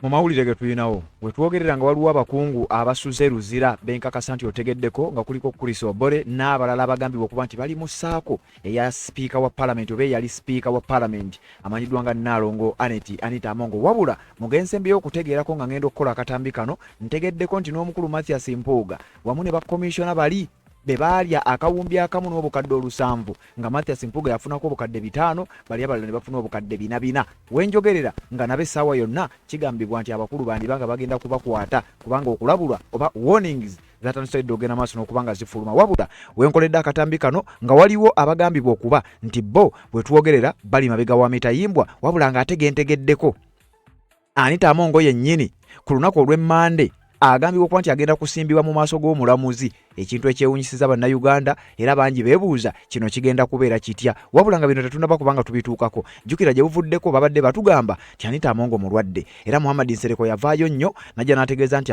mu mawulire ge tulinawo bwe twogerera nga waliwo abakungu abasuze luzira benkakasa nti otegeddeko nga kuliko Chris Obore n'abalala abagambibwa okuba nti bali mu ssaako eya sipiika wa paalamenti oba eyali sipiika wa paalamenti amanyiddwa nga Nnaalongo Anita Amongo. Wabula mugenze mbyeyo okutegeerako nga ngenda okukola akatambi kano ntegeddeko nti n'omukulu Mathias Mpuuga wamu ne bakomishona bali be baalya akawumbi akamu n'obukadde 7 nga Mathias Mpuuga yafunako obukadde 5 bali abalala ne bafuna obukadde 4 wenjogerera nga nabe essaawa yonna kigambibwa nti abakulu bandibanga bagenda kubakwata kubanga okulabulwa oba warnings zatandise ogenda maaso n'okubanga zifuluma. Wabula wenkoledde akatambi kano nga waliwo abagambibwa okuba nti bo bwe twogerera bali mabega wa mitayimbwa wabula nga ategentegeddeko Anita Amongo yennyini ku lunaku olw'Emmande agambibwa okuba nti agenda kusimbibwa mu maaso g'omulamuzi, ekintu ekyewunyisiza bannayuganda era bangi beebuuza kino kigenda kubeera kitya. Wabula nga bino tetunaba kubanga tubituukako. Jjukira gye buvuddeko babadde batugamba nti Anita Amongo mulwadde era Muhammad Nsereko yavaayo nnyo najja n'ategeeza nti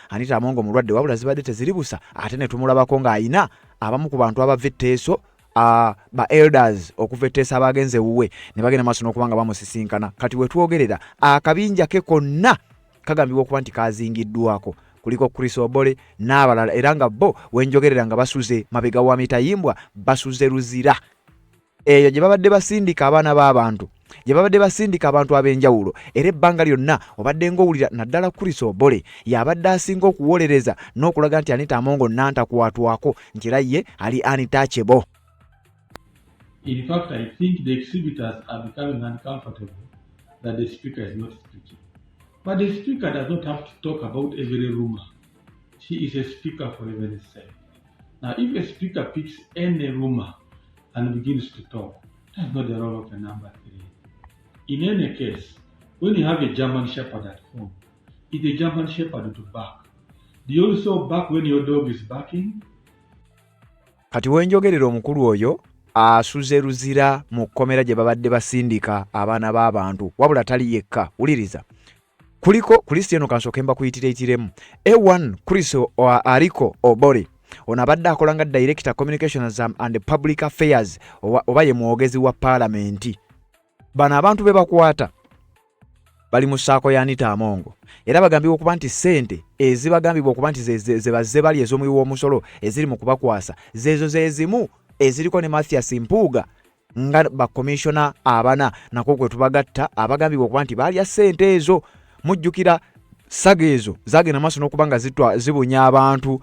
Anita Amongo mulwadde wabula zibadde teziri busa ate ne tumulabako ng'ayina abamu ku bantu abava etteeso ba elders okuva etteeso abagenze wuwe ne bagenda maaso n'okubanga bamusisinkana. Kati we twogerera akabinja ke konna kagambibwa okuba nti kazingiddwako kuliko Chris Obore n'abalala era nga bo wenjogerera nga basuze mabega wa mitayimbwa basuze luzira eyo gye babadde basindika abaana b'abantu gye babadde basindika abantu ab'enjawulo era ebbanga lyonna obadde ng'owulira naddala Chris Obore y'abadde asinga okuwolereza n'okulaga nti Anita Amongo nantakwatwako nti era ye ali untouchable. In fact, I think the exhibitors are becoming uncomfortable that the speaker is not speaking. But the speaker does not have to talk about every rumor. She is a speaker for heaven's sake. Now, if a speaker picks any rumor and begins to talk, that's not the role of a number 3. In any case, when you have a German Shepherd at home, is the German Shepherd to bark? Do you also bark when your dog is barking? Kati wenjogerera omukulu oyo asuze luzira mu kkomera gye babadde basindika abaana b'abantu wabula tali yekka. Wuliriza. Kuliko Christian Kansoke mba kuyitireitiremu A1 Chris Ariko Obore ono abadde akola nga Director Communications and Public Affairs oba ye mwogezi wa Parliament. Bano abantu be bakwata bali mu ssaako ya Anita Amongo era bagambibwa okuba nti ssente ezibagambibwa okuba nti ze bali ez'omuwi w'omusolo eziri mu kubakwasa zezo zezimu eziriko ne Mathias Mpuuga nga bakomishona abana nako kwe tubagatta abagambibwa okuba nti balya ssente ezo. Mujjukira saga ezo zagenda maaso n'okubanga zibunya abantu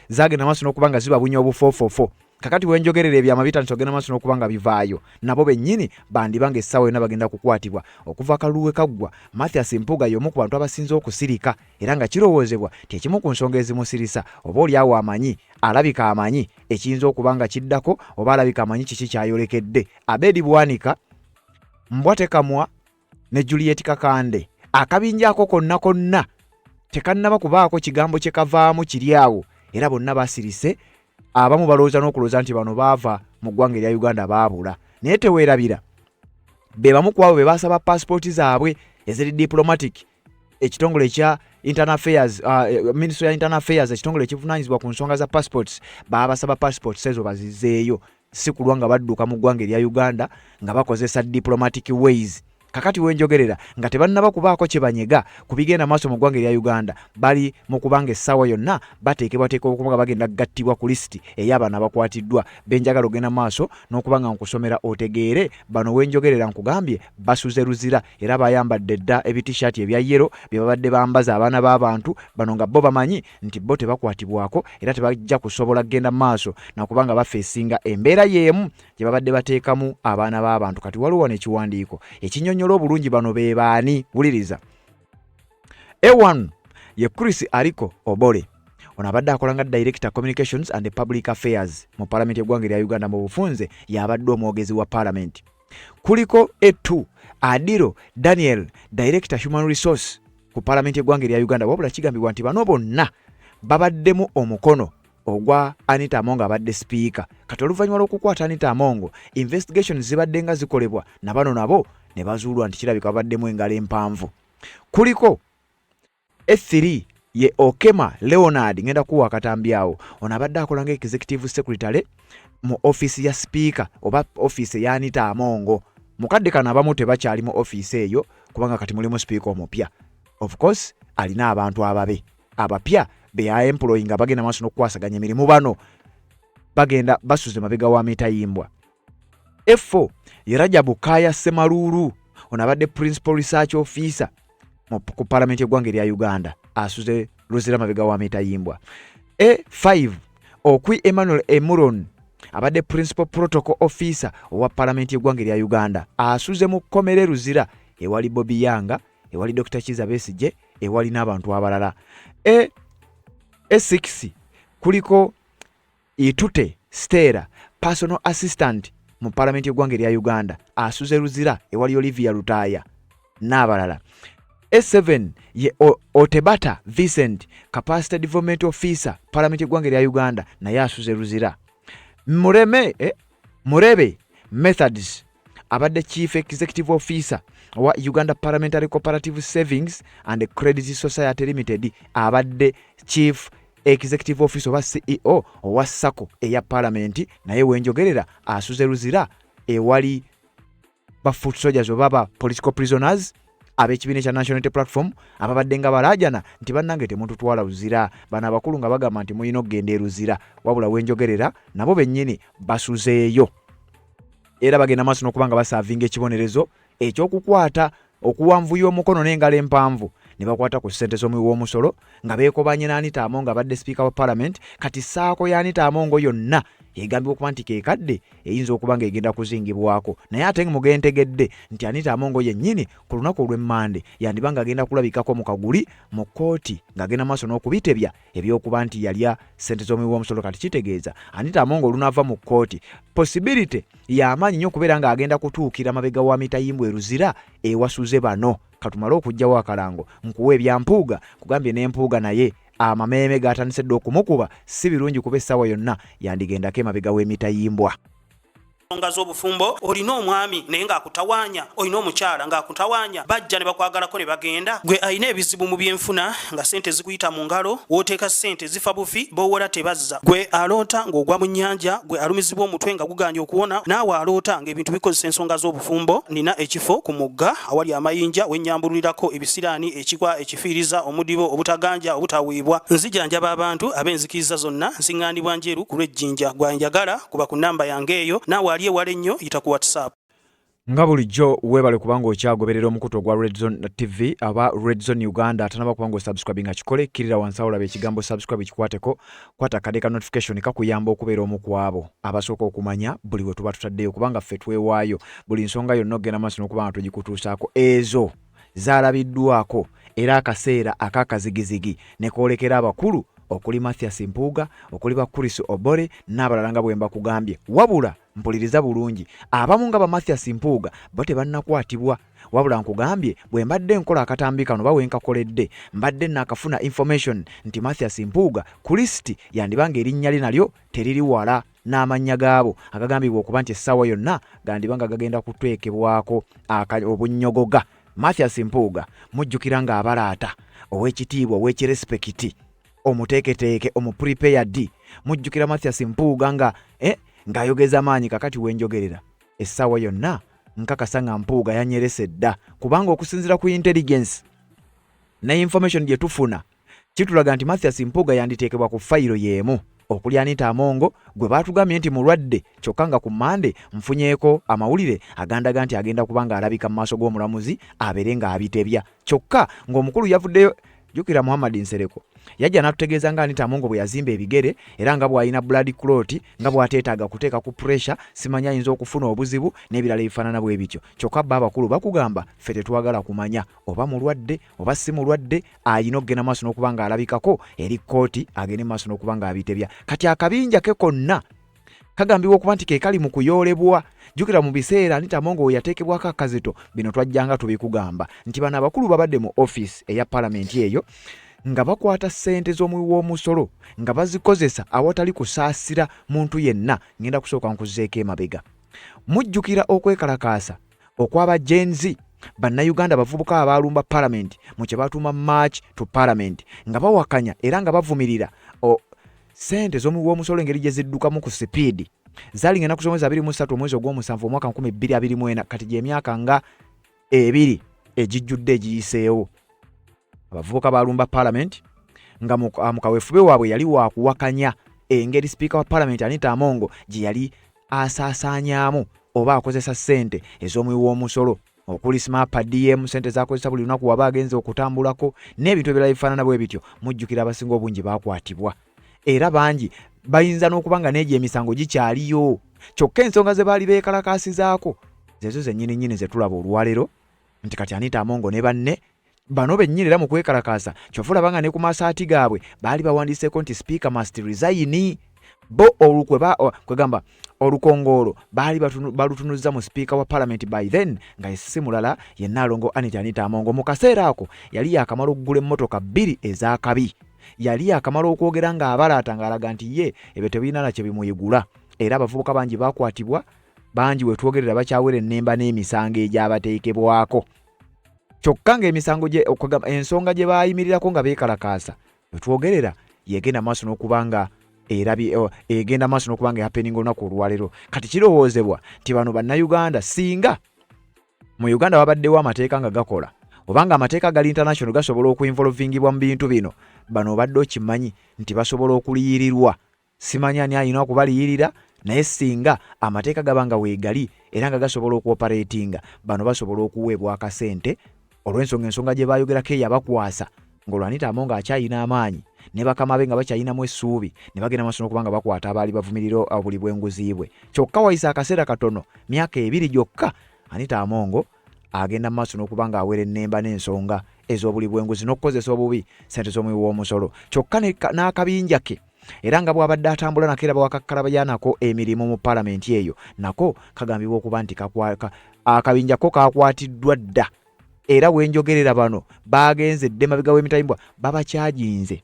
zagenda maaso n'okubanga zibabunya obufofofo. Kakati wenjogerera ebyamabita nsogenda maaso n'okubanga bivaayo nabo bennyini bandibanga essaawa yonna bagenda kukwatibwa okuva kaluwe kaggwa. Mathias Mpuuga y'omu ku bantu abasinze okusirika era nga kirowoozebwa tekimu ku nsonga ezimusirisa oba oli awo amanyi alabika amanyi ekiyinza okubanga kiddako oba alabika amanyi kiki kyayolekedde. Abedi Bwanika Mbwate Kamwa ne Juliet Kakande akabinja ako konna tekannaba kubaako kigambo kye kavaamu kiri awo era bonna basirise abamu balowooza n'okulowooza nti bano baava mu ggwanga erya Uganda baabula naye teweerabira be bamu ku abo be basaba passport zaabwe eziri diplomatic ekitongole ekya Internal Affairs Ministry ya Internal Affairs ekitongole ekivunaanyizibwa ku nsonga za passports basaba passports ezo bazizeeyo si kulwa nga badduka mu ggwanga erya Uganda nga bakozesa diplomatic ways. Kakati wenjogerera nga tebannaba kubaako kye banyega kubigenda maaso mu ggwanga erya Uganda bali mu kubanga essaawa yonna bateekebwateeka okuba bagenda gattibwa ku lisiti ey'abaana abakwatiddwa. Benjagala ogenda maaso n'okubanga nkusomera otegeere bano wenjogerera nkugambye basuze luzira era bayambadde dda ebitishaati ebya yero bye babadde bambaza abaana b'abantu bano nga bo bamanyi nti bo tebakwatibwako era tebajja kusobola kgenda maaso nakubanga bafeesinga embeera y'emu gye babadde bateekamu abaana b'abantu. Kati waliwo n'ekiwandiiko ekinyonyo obulungi bano be baani. Wuliriza. A1 ye Chris Ariko Obore ono abadde akola nga Director Communications and Public Affairs mu Parliament y'eggwanga erya Uganda mu bufunze y'abadde omwogezi wa Parliament. Kuliko A2 Adiro Daniel Director Human Resource ku Parliament y'eggwanga erya Uganda wabula kigambibwa nti bano bonna babaddemu omukono ogwa Anita Amongo abadde speaker. Kati oluvannyuma lw'okukwata Anita Amongo investigations zibadde nga zikolebwa na bano nabo ne bazuulwa nti kirabika babaddemu engalo empanvu. Kuliko F3 ye Okema Leonard ngenda kuwa akatambi awo ono abadde akola nga executive secretary mu office ya speaker oba office ya Anita Amongo. mukadde kana abamu tebakyali mu office eyo kubanga kati mulimu speaker omupya. Of course alina abantu ababe abapya be employee nga bagenda maaso n'okukwasaganya emirimu bano bagenda basuze mabega wa Mitayimbwa. F4 ye Rajabu Kaya Semaluulu ono abadde principal research officer ku parliament y'eggwanga erya Uganda asuze Luzira mabega wa Mitayimbwa. A5 Okwi Emmanuel Emuron abadde principal protocol officer owa parliament y'eggwanga erya Uganda asuze mu kkomere Luzira ewali Bobby Yanga ewali Dr. Kiza Besigye ewali n'abantu abalala. A6 kuliko Itute Stella personal assistant mu parliament y'eggwanga erya Uganda asuze Luzira ewali Olivia Lutaya n'abalala. A7 ye Otebata Vincent capacity development officer parliament y'eggwanga erya Uganda naye asuze Luzira. Murebe Methods abadde chief executive officer wa Uganda Parliamentary Cooperative Savings and Credit Society Limited abadde chief executive officer wa CEO wa SACCO eya parliament naye wenjogerera asuze Luzira ewali ba foot soldiers oba political prisoners ab'ekibiina kya National Unity Platform ababadde nga balajana nti bannange temututwala Luzira bana abakulu nga bagamba nti muyina okugenda Luzira wabula wenjogerera nabo bennyini basuzeeyo era bagenda maaso n'okubanga basaavinga ekibonerezo ekyokukwata okuwanvuya omukono n'engalo empanvu ne bakwata ku ssente z'omuwi w'omusolo nga beekobanye n'Anita Amongo abadde speaker wa parliament kati saako ya Anita Amongo yonna egambibwa okuba nti keekadde eyinza okuba nga egenda kuzingibwako naye ate mugentegedde nti Anita Amongo yennyini ku lunaku olw'Emmande yandiba nga agenda kulabikako mu kaguli mu kkooti ng'agenda maaso n'okubitebya ebyokuba nti yalya ssente z'omuwi w'omusolo kati kitegeeza Anita Amongo olunaava mu kkooti possibility y'amaanyi nnyo okubeera ng'agenda kutuukira mabega wa Mitayimbwa Luzira ewasuze bano katumale okujjawo akalango nkuwa ebyampuuga kugambye n'empuuga naye amameeme gatandise dde okumukuba si birungi kuba essaawa yonna yandigendako emabega w'Emitayimbwa. Nsonga z'obufumbo olina omwami naye ng'akutawaanya olina omukyala ng'akutawaanya bajja ne bakwagalako ne bagenda gwe alina ebizibu mu byenfuna nga ssente zikuyita mu ngalo w'oteeka ssente zifa bufi b'owola tebazza gwe aloota ng'ogwa mu nnyanja gwe alumizibwa omutwe nga guganja okuwona naawe aloota ng'ebintu bikozesa ensonga z'obufumbo nina ekifo ku mugga awali amayinja wennyambulirako ebisiraani ekigwa ekifiiriza omudibo obutaganja obutaweebwa nzijanjaba abantu ab'enzikiriza zonna nsiŋŋaanibwa njeru ku lw'ejjinja gwanjagala kuba ku nnamba yange eyo naawe aliye wale nnyo yita ku WhatsApp. Nga bulijjo weebale kubanga okyagoberera omukutu ogwa Red Zone TV aba Red Zone Uganda atanaba kubanga osubscribinga kikole kirira wansi awo olaba ekigambo subscribe kikwateko kwata kadeka notification kakuyamba okubeera omu ku abo abasooka okumanya buli we tuba tutaddeyo kubanga ffe twewaayo buli nsonga yonna ogenda maaso n'okubanga tugikutuusaako ezo zaalabiddwako era akaseera akakazigizigi ne koolekera abakulu okuli Mathias Mpuuga okuli ba Chris Obore n'abalala nga bwe mbakugambye wabula mpuliriza bulungi abamu nga ba Mathias Mpuuga bo tebannakwatibwa wabula nkugambye bwe mbadde nkola akatambi kano bawe nkakoledde mbadde nakafuna information nti Mathias Mpuuga ku listi yandibanga erinnya lye nalyo teriri wala n'amannya gaabo agagambibwa okuba nti essaawa yonna gandibanga gagenda kutwekebwako obunnyogoga. Mathias Mpuuga mujjukira nga abalaata ow'ekitiibwa ow'ekirespekiti omuteeketeeke omuprepared mujjukira Mathias Mpuuga nga ng'ayogeza maanyi kakati wenjogerera essaawa yonna nkakasa nga Mpuuga yanyerese dda kubanga okusinziira ku intelligence ne information gye tufuna kitulaga nti Mathias Mpuuga yanditeekebwa ku fayiro y'emu okuli Anita Amongo gwe baatugambye nti mulwadde kyokka nga ku Mande nfunyeeko amawulire agandaga nti agenda kubanga alabika mu maaso g'omulamuzi abeere nga abitebya kyokka ng'omukulu yavuddeyo jukira Muhammad Nsereko yajja n'atutegeeza nga Anita Amongo bwe yazimba ebigere era nga bw'alina blood clot nga bw'ateetaaga kuteeka ku pressure simanya ayinza okufuna obuzibu n'ebirala ebifaanana bwe bityo kyokka bba abakulu bakugamba ffe tetwagala kumanya oba mulwadde oba si mulwadde ayina okugenda maaso n'okuba nga alabikako eri kkooti agende maaso n'okuba nga abitebya kati akabinja ke konna kagambibwa okuba nti ke kali mu kuyoolebwa jukira mu biseera Anita Amongo we yateekebwako akazito bino twajjanga tubikugamba nti bano abakulu babadde mu office eya parliament eyo nga bakwata ssente z'omuwi w'omusolo nga bazikozesa awatali kusaasira muntu yenna ngenda kusooka nkuzeeko emabega. Mujjukira okwekalakaasa okw'abajenzi bannayuganda bavubuka abaalumba parliament mu kye batuuma march to parliament nga bawakanya era nga bavumirira ssente z'omuwi w'omusolo engeri gye ziddukamu ku sipiidi zaalinga ennaku z'omwezi 23 omwezi ogw'omusanvu omwaka 2024 kati gy'emyaka nga 2 egijjudde egiyiseewo. Abavubuka balumba Parliament nga mu kaweefube waabwe yali waakuwakanya engeri Speaker wa Parliament Anita Among gye yali asaasaanyaamu oba akozesa ssente ez'omuwi w'omusolo okuli SMAP DM, ssente z'akozesa buli lunaku waba agenze okutambulako n'ebintu ebirala bifaanana bwe bityo. Mujjukira abasinga obungi baakwatibwa era bangi bayinza n'okuba nga n'egyo emisango gikyaliyo, kyokka ensonga ze baali beekalakaasizaako zezo zennyini ze tulaba olwaleero nti kati Anita Among ne banne bano bennyini era mu kwekalakaasa kyova olaba nga ne ku masaati gaabwe baali bawandiiseeko nti Speaker must resign. Bo kwegamba olukongoolo baali balutunuzza mu Speaker wa Parliament by then nga yesisi mulala ye Nnaalongo Anita Among. Mu kaseera ako yali yakamala okugula emmotoka 2 ez'akabi, yali yakamala okwogera nga abalaata ng'alaga nti ye ebyo tebirina na kye bimuyigula. Era abavubuka bangi baakwatibwa, bangi wetwogerera bakyawera ennemba n'emisango egyabateekebwako. Kyokka ng'emisango ensonga gye baayimirirako nga beekalakaasa wetwogerera yegenda maaso n'okuba nga egenda maaso n'okuba nga happening olunaku olwaleero. Kati kirowoozebwa nti bano bannayuganda singa mu Uganda wabaddewo amateeka nga gakola oba nga amateeka gali international gasobola okuinvolvingibwa mu bintu bino, bano obadde okimanyi nti basobola okuliyirirwa. Simanyi ani alina okubaliyirira, naye singa amateeka gaba nga weegali era nga gasobola okuoperatinga, bano basobola okuweebwa akasente olw'ensonga gye bayogerako eyabakwasa ng'olwo Anita Among akyayina amaanyi ne bakama be nga bakyayinamu essuubi ne bagenda maaso n'okuba nga bakwata abaali bavumirira obuli bw'enguzi bwe. Kyokka wayisa akaseera katono, myaka 2 gyokka, Anita Among agenda maaso n'okuba nga awera ennemba n'ensonga ez'obuli bw'enguzi n'okukozesa obubi ssente z'omuwi w'omusolo. Kyokka n'akabinja ke era nga bw'abadde atambula nako era bwakakkalabya nako emirimu mu Parliament eyo, nako kagambibwa okuba nti akabinja ko kakwatiddwa dda. Era wenjogerera bano bagenze dde mabega w'emitayimbwa babakyaginze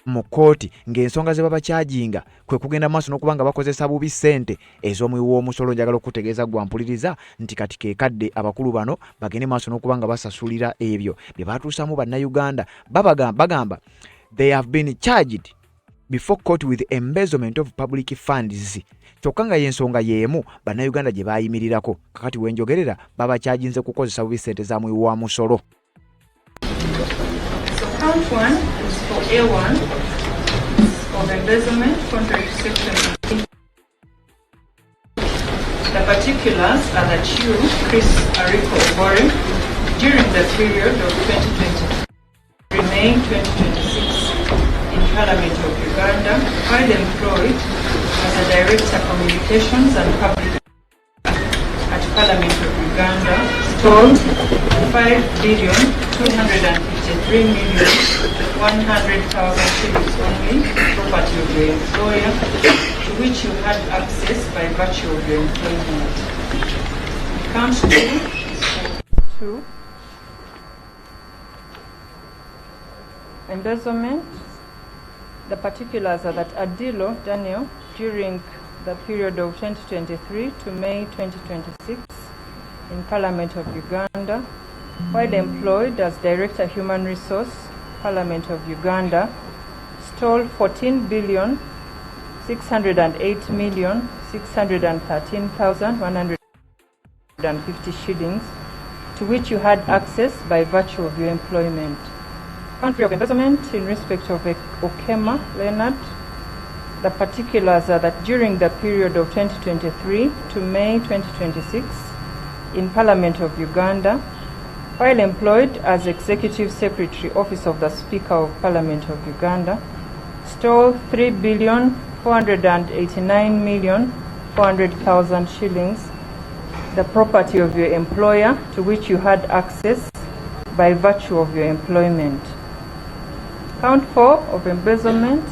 mu kooti ng'ensonga ze babakyajinga kwe kugenda maaso n'okuba nga bakozesa bubi ssente ez'omuwi w'omusolo. Njagala okutegeeza gwampuliriza nti kati keekadde abakulu bano bagende maaso n'okuba nga basasulira ebyo bye batuusamu bannayuganda. Bagamba they have been charged before court with embezzlement of public funds. Kyokka nga y'ensonga y'emu bannayuganda gye baayimirirako. Kakati wenjogerera babakyaginze kukozesa bubi ssente za muwi wa musolo. Count 1 is for A1 of embezzlement contrary to section 18. The particulars are that you, Chris Ariko Obore, during the period of 2020 May 2026 in Parliament of Uganda, while employed as a Director Communications and Public at Parliament of Uganda, stole 5,253,100,000 shillings only, property of your employer, to which you had access by virtue of your employment. Count 2 is for 2. Embezzlement. The particulars are that Adilo Daniel, during the period of 2023 to May 2026 in Parliament of Uganda, while employed as Director Human Resource, Parliament of Uganda, stole 14,608,613,150 shillings, to which you had access by virtue of your employment. Country of embezzlement in respect of Okema Leonard. The particulars are that during the period of 2023 to May 2026 in Parliament of Uganda, while employed as Executive Secretary, Office of the Speaker of Parliament of Uganda, stole 3,489,400,000 shillings, the property of your employer, to which you had access by virtue of your employment. Count 4 of embezzlement,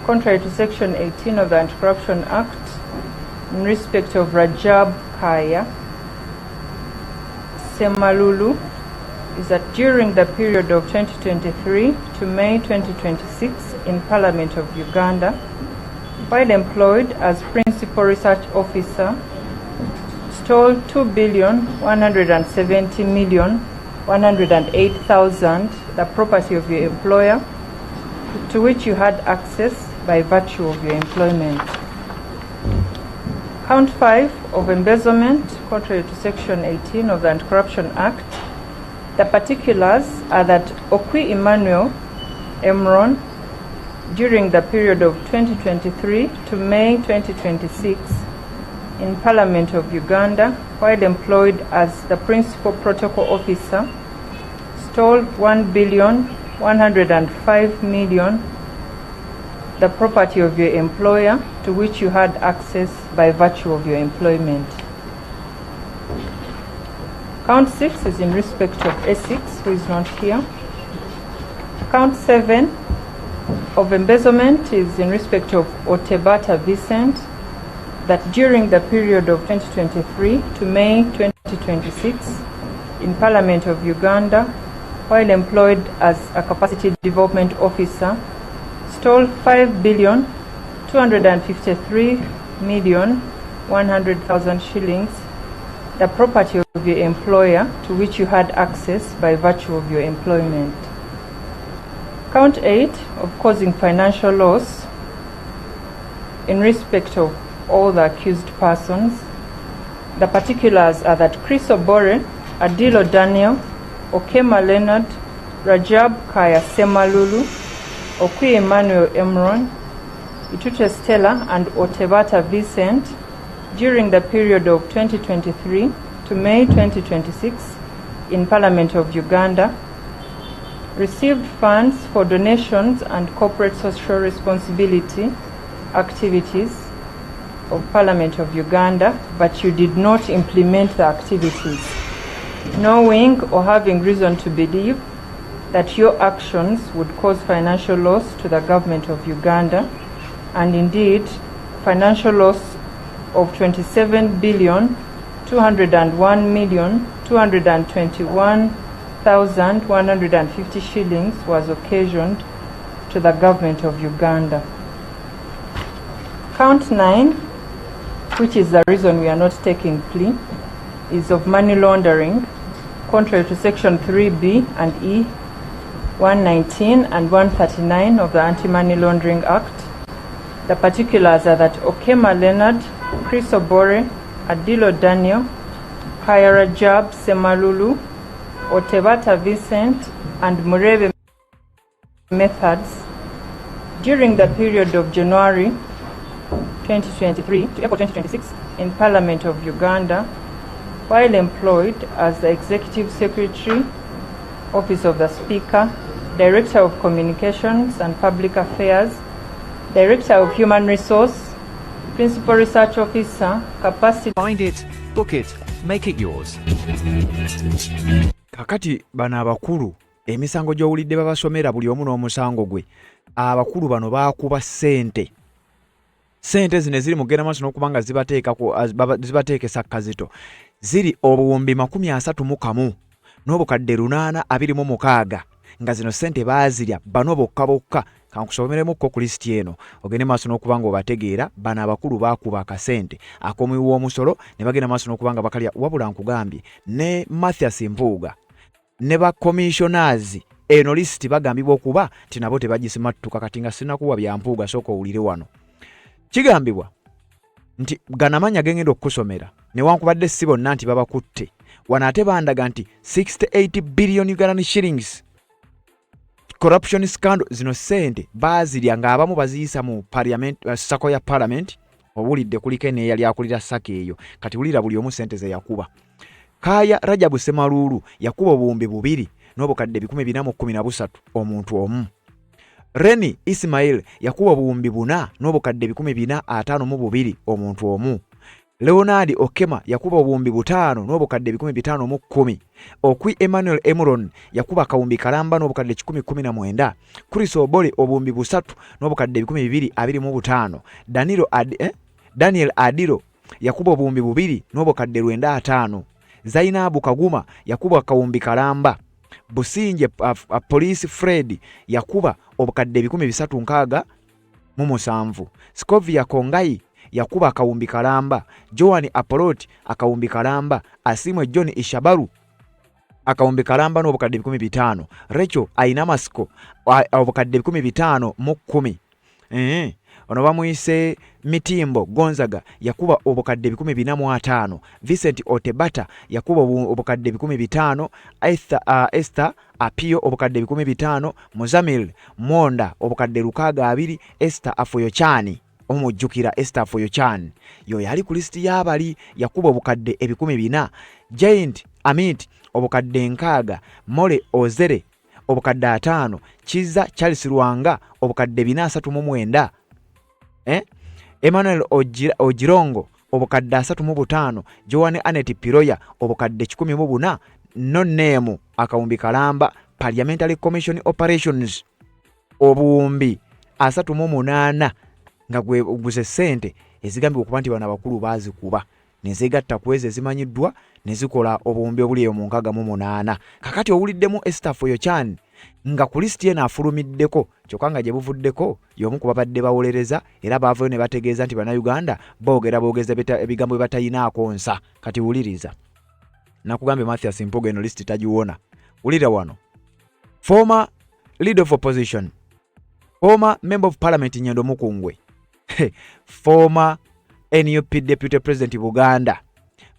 contrary to Section 18 of the Anti-Corruption Act, in respect of Rajab Kaya Semalulu, is that during the period of 2023 to May 2026 in Parliament of Uganda, while employed as Principal Research Officer, stole 2,170,108,000, the property of your employer, to which you had access by virtue of your employment. Count 5 of embezzlement, contrary to Section 18 of the Anti-Corruption Act. The particulars are that Okwi Emmanuel Emron, during the period of 2023 to May 2026, in Parliament of Uganda, while employed as the Principal Protocol Officer, stole 1,105,000,000, the property of your employer, to which you had access by virtue of your employment. Count 6 is in respect of Essex, who is not here. Count 7 of embezzlement is in respect of Otebata Vincent, that during the period of 2023 to May 2026, in Parliament of Uganda, while employed as a Capacity Development Officer, stole 5,253,100,000 shillings, the property of your employer, to which you had access by virtue of your employment. Count 8 of causing financial loss in respect of all the accused persons. The particulars are that Chris Obore, Adilo Daniel, Okema Leonard, Rajab Kaya Semalulu, Okwi Emmanuel Emron, Itute Stella, and Otebata Vincent, during the period of 2023 to May 2026 in Parliament of Uganda, received funds for donations and corporate social responsibility activities of Parliament of Uganda, but you did not implement the activities, knowing or having reason to believe that your actions would cause financial loss to the government of Uganda, and indeed financial loss of 27,201,221,150 shillings was occasioned to the government of Uganda. Count 9, which is the reason we are not taking plea, is of money laundering, contrary to Section 3B and E, 119 and 139 of the Anti-Money Laundering Act. The particulars are that Okema Leonard, Chris Obore, Adilo Daniel, Kaya Rajab Semalulu, Otebata Vincent, and Murebe Methods, during the period of January 2023 to April 2026 in Parliament of Uganda, while employed as the Executive Secretary, Office of the Speaker, Director of Communications and Public Affairs, Director of Human Resource, Principal Research Officer, Capacity. Find it, book it, make it yours. Kakati bano abakulu emisango gy'owulidde babasomera buli omu n'omusango gwe. Abakulu bano baakuba ssente zino eziri mu genda maaso n'okuba nga zibateekesa kazito ziri obuwumbi 31 n'obukadde 826 nga zino ssente baazirya bano bokka. Kankusomeremukko ku lisiti eno ogende maaso n'okuba nga obategeera bano abakulu baakuba akasente ak'omuwi w'omusolo ne bagenda maaso n'okuba nga bakalya. Wabula nkugambye ne Mathias Mpuuga ne ba commissioners eno lisiti bagambibwa okuba ti nabo tebagisimattuka. Kati nga sinakuwa bya Mpuuga sooka owulire wano. Kigambibwa nti ganamanya gengenda okukusomera newankubadde si bonna nti babakutte wano ate bandaga nti 68 billion Ugandan shillings corruption scandal. Zino sente baazirya nga abamu baziyisa mu parliament, sako ya parliament. Obulidde kuliko n'eyali akulira sako eyo. Kati wulira buli omu sente ze yakuba. Kaya Rajabu Semalulu yakuba obuwumbi 2 n'obukadde 413 omuntu omu. Reni Ismail yakuba obuwumbi 4 n'obukadde 452 omuntu omu. Leonard Okema yakuba obuwumbi 5 n'obukadde 510. Okwi Emmanuel Emron yakuba akawumbi kalamba n'obukadde 119. Chris Obore obuwumbi 3 n'obukadde 225. Daniel Adiro yakuba obuwumbi 2 n'obukadde 95. Zainabu Kaguma yakuba akawumbi kalamba. Businje Police Fred yakuba obukadde 367. Scovia Kongai yakuba akawumbi kalamba. Joan Apolot akawumbi kalamba. Asimwe John Ishabaru akawumbi kalamba n'obukadde 15. Rachel Ainamasko obukadde 1510. ono bamuyise Mitimbo Gonzaga yakuba obukadde 405, Vincent Otebata yakuba obukadde 500, Esther Apio obukadde 500, Muzamil Monda obukadde 620, Esther Afoyochani omujjukira Esther Afoyochani yo yali ku listi y'abali yakuba obukadde 400, Giant Amit obukadde 60, Mole Ozere obukadde 5, Kiza Charles Rwanga obukadde 439, Emmanuel Ojirongo obukadde 35, Joanne Anet Piroya obukadde 14, Nonemu akawumbi kalamba Parliamentary Commission Operations obuwumbi 38 nga guze sente ezigambye okuba nti bana bakulu bazikuba nezigatta kweze zimanyiddwa nezikola obuwumbi obuliyo mu 68. Kakati owuliddemu Esther Afoyochani nga ku listi ena afulumiddeko kyokka nga gye buvuddeko y'omu ku babadde bawolereza era baavayo ne bategeeza nti bannayuganda boogeza ebigambo bye batayinaako nsa. Kati wuliriza nakugambye Mathias Mpuuga eno listi tagiwona. Wulira wano, former leader of opposition, former member of parliament Nyendo Mukungwe, former NUP deputy president Buganda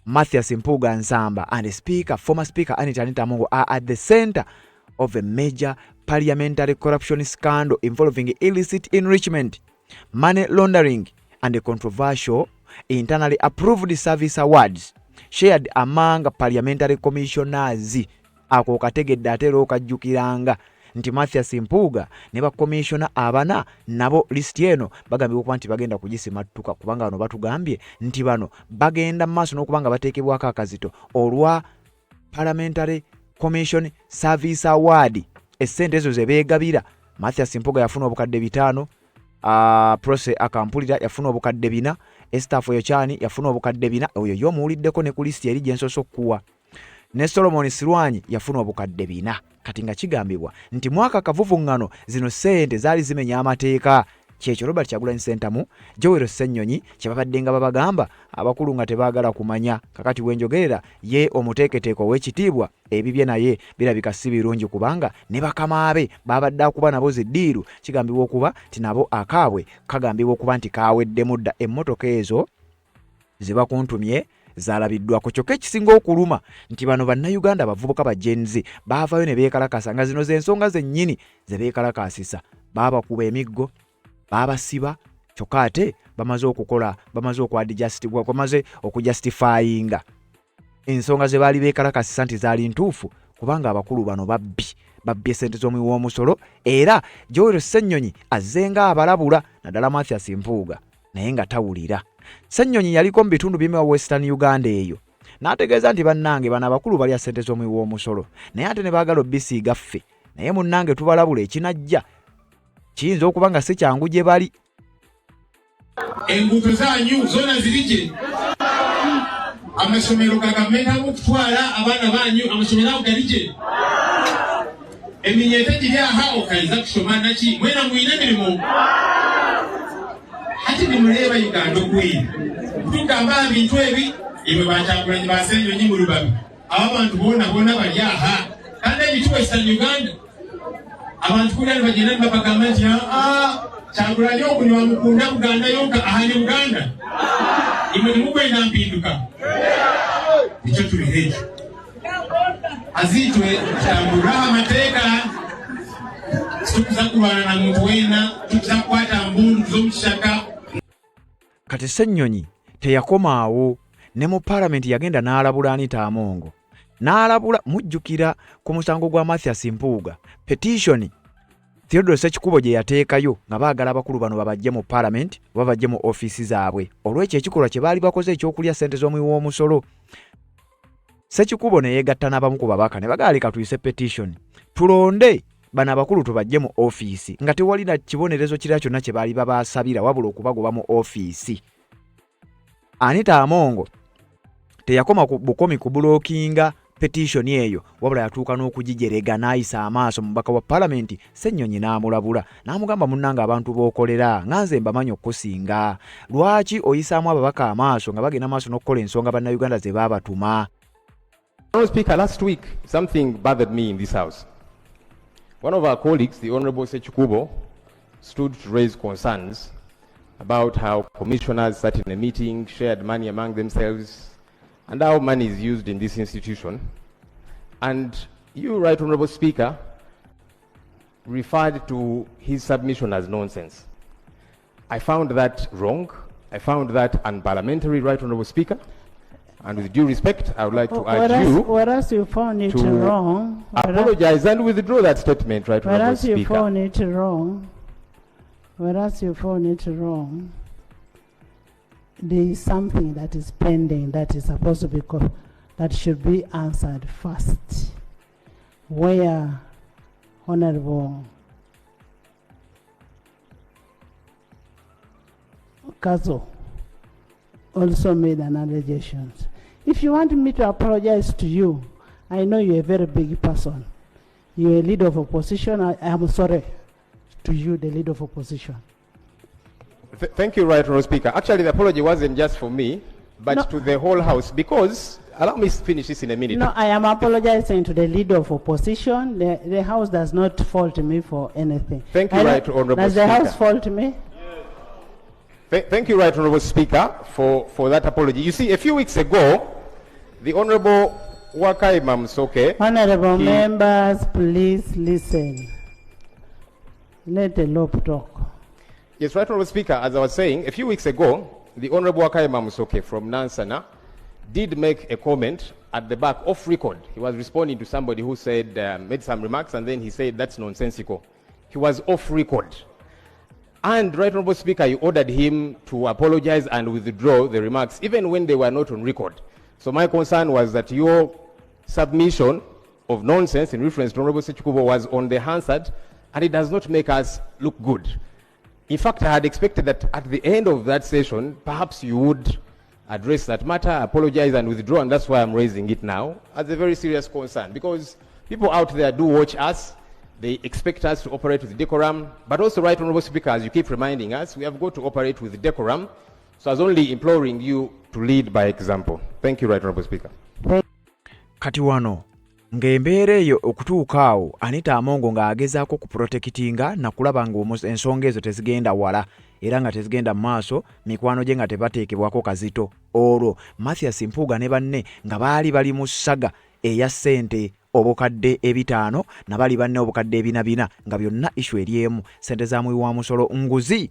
Mathias Mpuuga Nsamba and former speaker Anita Amongo are at the center of a major parliamentary corruption scandal involving illicit enrichment, money laundering, and a controversial internally approved service awards shared among parliamentary commissioners. Ako kategedde atera okajjukiranga nti Mathias Mpuuga ne ba commissioner abana nabo list eno bagambye okuba nti bagenda kugisimatuka kubanga bano batugambye nti bano bagenda maaso n'okubanga bateekebwako akazito olwa parliamentary commission service award. Essente ezo ze beegabira Mathias Mpuuga yafuna obukadde 5, Prose Akampulira yafuna obukadde 4, Esther Afoyochani yafuna obukadde 4. Oyo y'omuwuliddeko ne ku listi eri gye nsoso okuwa. Ne Solomon Sirwanyi yafuna obukadde 4. Kati nga kigambibwa nti mwaka kavuvuŋŋano zino sente zaali zimenya amateeka. Kyekyo Robert Kyagulanyi Ssentamu, Joel Ssennyonyi kye babadde nga babagamba abakulu nga tebaagala kumanya. Kakati wenjogerera ye omuteeketeeko ow'ekitiibwa ebibye naye birabika si birungi kubanga ne bakamaabe babadde akuba nabo ziddiiru. Kigambibwa okuba nti nabo akaabwe kagambibwa okuba nti kaweddemu dda. Emmotoka ezo ze bakuntumye zaalabiddwako. Kyokka ekisinga okuluma nti bano bannayuganda abavubuka ba Gen Z baavayo ne beekalakasa nga zino z'ensonga zennyini ze beekalakasisa. Baabakuba emiggo, baabasiba, kyokka ate bamaze okujustifyinga ensonga ze baali beekalakasisa nti zaali ntuufu kubanga abakulu bano babbye sente z'omuwi w'omusolo. Era Joel Ssennyonyi azzenga abalabula naddala Mathias Mpuuga naye nga tawulira. Ssennyonyi yaliko mu bitundu bimu wa Western Uganda eyo n'ategeeza nti bannange bano abakulu balya sente z'omuwi w'omusolo naye ate ne baagala obbisiiga ffe naye munnange tubalabula ekinajja kiyinza okuba nga si kyangu gye bali. Enguudo zanyu zona zirije, amasomero ga gavumenti ag'okutwala abaana banyu amasomero ago galije, eminyete giri aha okayinza kusoma naki mwena muyina emirimu ate nimuleeba Uganda okweri tugamba ebintu ebi ebyo Bakyagulanyi ba Ssennyonyi mu Lubabi abantu boona bali aha kandi ebintu Western Uganda abantu kuli bagenda babagamba nti Kyagulanyi okunywa mukunda Buganda yonka aha ne Buganda imwe temukwenda mpinduka ekyo tuli ekyo azitwe tambula amateeka tukuza kulwana na muntu wena tukuza kukwata mbundu z'omukishaka. Kati Ssennyonyi teyakomaawo ne mu parliament yagenda n'alabula Anita Amongo n'alabula mujjukira ku musango gwa Mathias Mpuuga petition Theodore Ssekikubo gye yateekayo nga baagala abakulu bano babajje mu parliament babajje mu office zaabwe olw'ekyo ekikolwa kye baali bakoze ekyokulya sente z'omuwi w'omusolo. Ssekikubo ne yeegatta n'abamu ku babaka ne bagala leka tuyise petition tulonde bano abakulu tubajje mu office nga tewali na kibonerezo kirala kyonna kye baali babaasabira wabula okubagoba mu office. Anita Amongo teyakoma ku bukomi ku blockinga petition eyo wabula yatuuka n'okugijerega n'ayisa amaaso mu mubaka wa parliament Ssennyonyi n'amulabula n'amugamba munnanga abantu b'okolera nga nze mbamanyi okusinga lwaki oyisaamu ababaka amaaso nga bagenda maaso n'okukola ensonga bannayuganda ze baabatuma. Honourable Speaker, last week something bothered me in this house. One of our colleagues, the Honourable Ssekikubo, stood to raise concerns about how commissioners sat in a meeting, shared money among themselves, and how money is used in this institution. And you, Right Honourable Speaker, referred to his submission as nonsense. I found that wrong. I found that unparliamentary, Right Honourable Speaker. And with due respect, I would like to urge you whereas you found it to wrong, apologize and withdraw that statement, Right Honourable whereas you Speaker. found it wrong, whereas you found it wrong, there is something that is pending that is supposed to be that should be answered first, where Honourable Kazo also made an allegation. If you want me to apologize to you, I know you're a very big person. You're a leader of opposition. I am sorry to you, the leader of opposition. Thank you, Right Honourable Speaker. Actually, the apology wasn't just for me, but to the whole House, because, allow me to finish this in a minute. No, I am apologizing to the leader of opposition. The House does not fault me for anything. Thank you, Right Honourable Does Speaker. the House fault me? Thank you, Right Honourable Speaker, for that apology. You see, a few weeks ago, the Honourable Wakai Mamsoke... Honourable members, please listen. Let the law talk. Yes, Right Honourable Speaker, as I was saying, a few weeks ago, the Honourable Wakai Mamsoke from Nansana did make a comment at the back, off record. He was responding to somebody who said, made some remarks, and then he said, that's nonsensical. He was off record. And, Right Honourable Speaker, you ordered him to apologize and withdraw the remarks, even when they were not on record. So my concern was that your submission of nonsense in reference to Honourable Sechikubo was on the Hansard, and it does not make us look good. In fact, I had expected that at the end of that session, perhaps you would address that matter, apologize and withdraw, and that's why I'm raising it now as a very serious concern, because people out there do watch us. They expect us to operate with decorum, but also, Right Honourable Speaker, as you keep reminding us, we have got to operate with decorum. So I was only imploring you to lead by example. Thank you, Right Honourable Speaker. Kati wano ng'embeera eyo okutuuka awo Anita Amongo ng'agezaako kuprotekitinga na kulaba ng'ensonga ezo tezigenda wala era nga tezigenda mu maaso, mikwano gye nga tebateekebwako kazito. Olwo Mathias Mpuuga ne banne nga bali mu ssaga eya ssente obukadde 5 na bali banne obukadde 4 nga byonna issue eri emu, ssente za muwi wa musolo nguzi.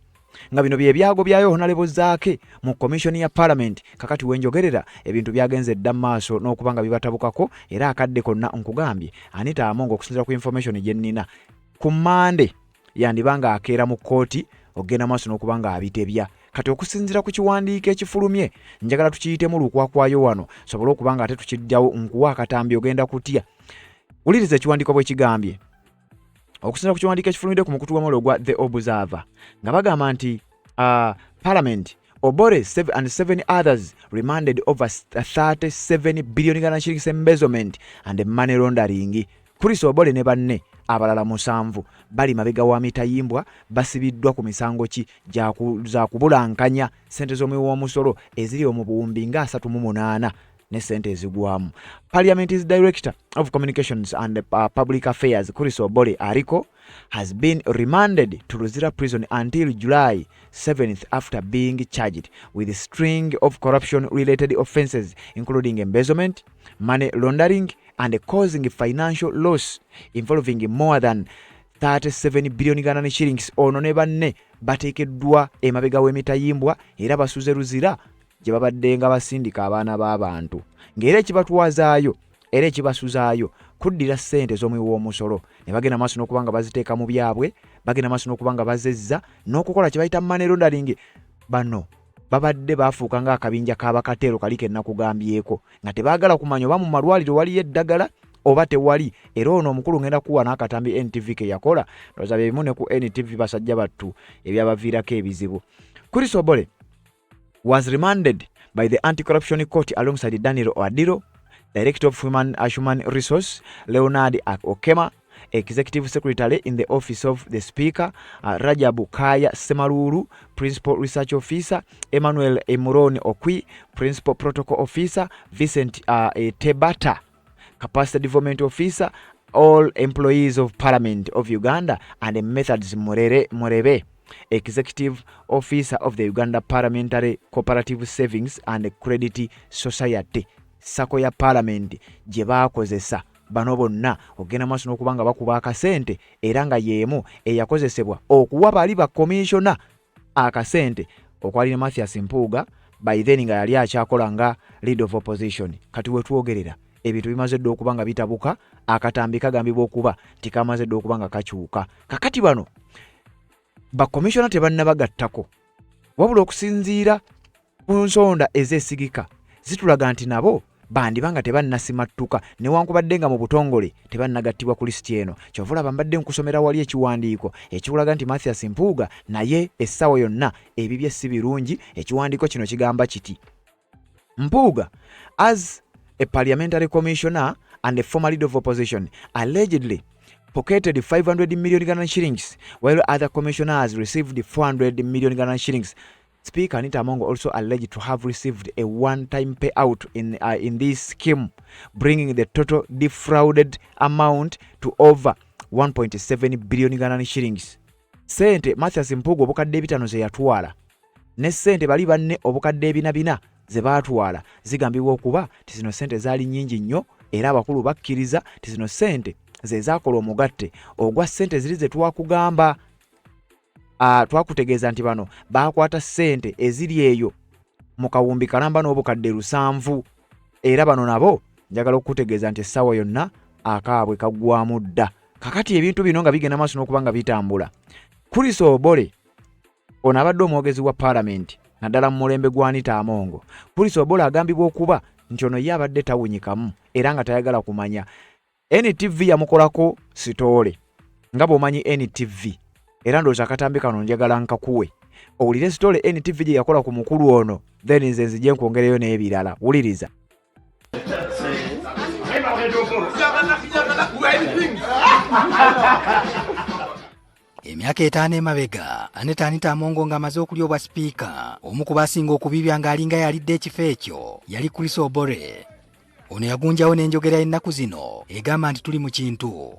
Nga bino bye byago byayo Honorable Zaake mu commission ya Parliament. Kakati wenjogerera ebintu byagenze dda maaso n'okubanga bibatabukako era akadde konna nkugambye Anita Amongo okusinziira ku information gye nnina ku Monday yandibanga akeera mu kooti ogenda maaso n'okubanga abitebya. Kati okusinziira ku kiwandiiko ekifulumye njagala tukiyitemu lukwakwayo wano sobole okubanga ate tukiddawo nkuwa akatambi ogenda kutya. Wuliriza ekiwandiiko bwe kigambye. Okusinziira ku kiwandiiko ekifulumidde ku mukutu w'omuliro gwa The Observer nga bagamba nti Parliament Obore and 7 others remanded over 37 billion Ghana shillings embezzlement and money laundering. Chris Obore ne banne abalala 7 bali mabega wa mitayimbwa basibiddwa ku misango ki za kubulankanya sente z'omuwi w'omusolo eziri mu buwumbi nga 38 ne sente ezigwamu. Parliament's Director of Communications and Public Affairs Chris Obore Ariko has been remanded to Luzira prison until July 7th after being charged with a string of corruption-related offences including embezzlement, money laundering and causing financial loss involving more than 37 billion Ghana shillings. Ono ne banne bateekeddwa emabega w'emitayimbwa era basuze Luzira gye babadde nga basindika abaana b'abantu ng'era ekibatwazaayo era ekibasuzaayo kuddira ssente z'omuwi w'omusolo ne bagenda maaso n'okubanga baziteeka mu byabwe, bagenda maaso n'okubanga bazezza n'okukola kye bayita money laundering. Bano babadde baafuuka ng'akabinja k'abakateero kali ke nakugambyeko nga tebaagala kumanya oba mu malwaliro waliyo eddagala oba tewali. Era ono omukulu ngenda kuwa n'akatambi NTV ke yakola ndowooza bye bimu ne ku NTV basajja battu ebyabaviirako ebizibu. Chris Obore was remanded by the Anti-Corruption Court alongside Daniel Oadiro, Director of Human Resource, Leonard Okema, Executive Secretary in the Office of the Speaker, Rajabu Kaya Semaruru, Principal Research Officer, Emmanuel Emuroni Okwi, Principal Protocol Officer, Vincent Tebata, Capacity Development Officer, all employees of Parliament of Uganda, and Methods Morebe. Executive Officer of the Uganda Parliamentary Cooperative Savings and Credit Society, sako ya Parliament gye baakozesa bano bonna ogenda maaso n'okubanga bakuba akasente era nga yeemu eyakozesebwa okuwa bali ba commissioner akasente okwali ne Mathias Mpuuga by then nga yali akyakola nga leader of opposition. Kati wetwogerera ebintu bimaze dde okuba nga bitabuka, akatambi kagambibwa okuba tikamaze dde okuba nga kakyuka. Kakati bano ba commissioner tebannabagattako wabula okusinziira ku nsonda ezeesigika zitulaga nti nabo bandibanga tebannasimattuka newankubadde nga mu butongole tebannagattibwa ku lisiti eno. Kyovula bambadde nkusomera wali ekiwandiiko ekikulaga nti Mathias Mpuuga naye essaawa yonna ebibye si birungi. Ekiwandiiko kino kigamba kiti: Mpuuga as a parliamentary commissioner and a former leader of opposition allegedly pocketed 500 million Ghana shillings while other commissioners received 400 million Ghana shillings. Speaker Anita Amongo also alleged to have received a one-time payout in this scheme, bringing the total defrauded amount to over 1.7 billion Ghana shillings. Sente Mathias Mpuuga obukadde bitano ze yatwala ne sente bali banne obukadde ebinabina ze baatwala zigambibwa okuba ti zino sente zaali nnyingi nnyo era abakulu bakkiriza ti zino sente ze zaakola omugatte ogwa sente ziri ze twakugamba. Twakutegeeza nti bano baakwata sente eziri eyo mu kawumbi kalamba n'obukadde 700 era bano nabo njagala okutegeeza nti essaawa yonna akaabwe kaggwamu dda. Kakati ebintu bino nga bigenda maaso n'okuba nga bitambula. Chris Obole ono abadde omwogezi wa Parliament naddala mu mulembe gwa Anita Amongo. Chris Obole agambibwa okuba nti ono ye abadde tawunyikamu era nga tayagala kumanya. NTV yamukolako sitoole nga bw'omanyi NTV era ndowooza akatambi kano njagala nkakuwe owulire sitoole NTV gye yakola ku mukulu ono then nze nzije nkwongereyo n'ebirala. Wuliriza. Emyaka 5 emabega Anita Amongo ng'amaze okulya obwa sipiika omu ku basinga okubibya ng'alinga yalidde ekifo ekyo yali Chris Obole. Ono yagunjawo n'enjogera ennaku zino egamba nti tuli mu kintu.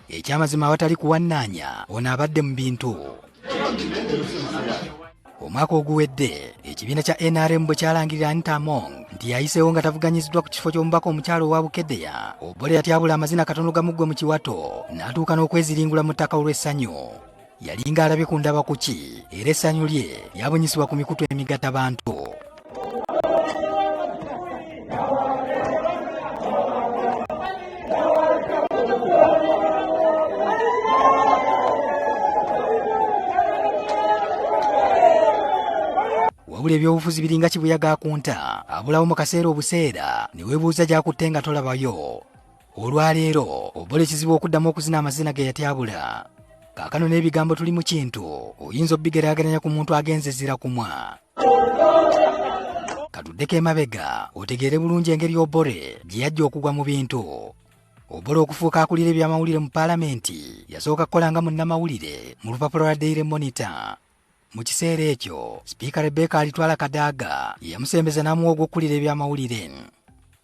Ekyamazima awatali kuwannaanya ono abadde mu bintu. Omwaka oguwedde ekibiina kya NRM bwe kyalangirira Anita Amongo nti yayiseewo nga tavuganyiziddwa ku kifo ky'omubaka omukyalo owa Bukedeya, Obole yatyabula amazina katono gamuggwe mu kiwato n'atuuka n'okweziringula mu ttaka olw'essanyu. Yalinga alabye ku ndaba kuki era essanyu lye lyabunyisibwa ku mikutu emigatta bantu. Wabula ebyobufuzi biringa kibuyaga akunta abulawo mu kaseera obuseera ne weebuuza gy'akutte nga tolabayo. Olwaleero Obole kizibu okuddamu okuzina amazina ge yatyabula. Kaakano n'ebigambo tuli mu kintu oyinza obbigeraageranya ku muntu agenze zira kumwa. Katuddeko emabega otegeere bulungi engeri Obole gye yajja okugwa mu bintu. Obole okufuuka akulira ebyamawulire mu Paalamenti yasooka kukola nga munnamawulire mu lupapula lwa Daily Monitor. Mu kiseera ekyo Sipiika Rebecca Alitwala Kadaga yamusembeza n'amuwa ogw'okkulira ebyamawulire.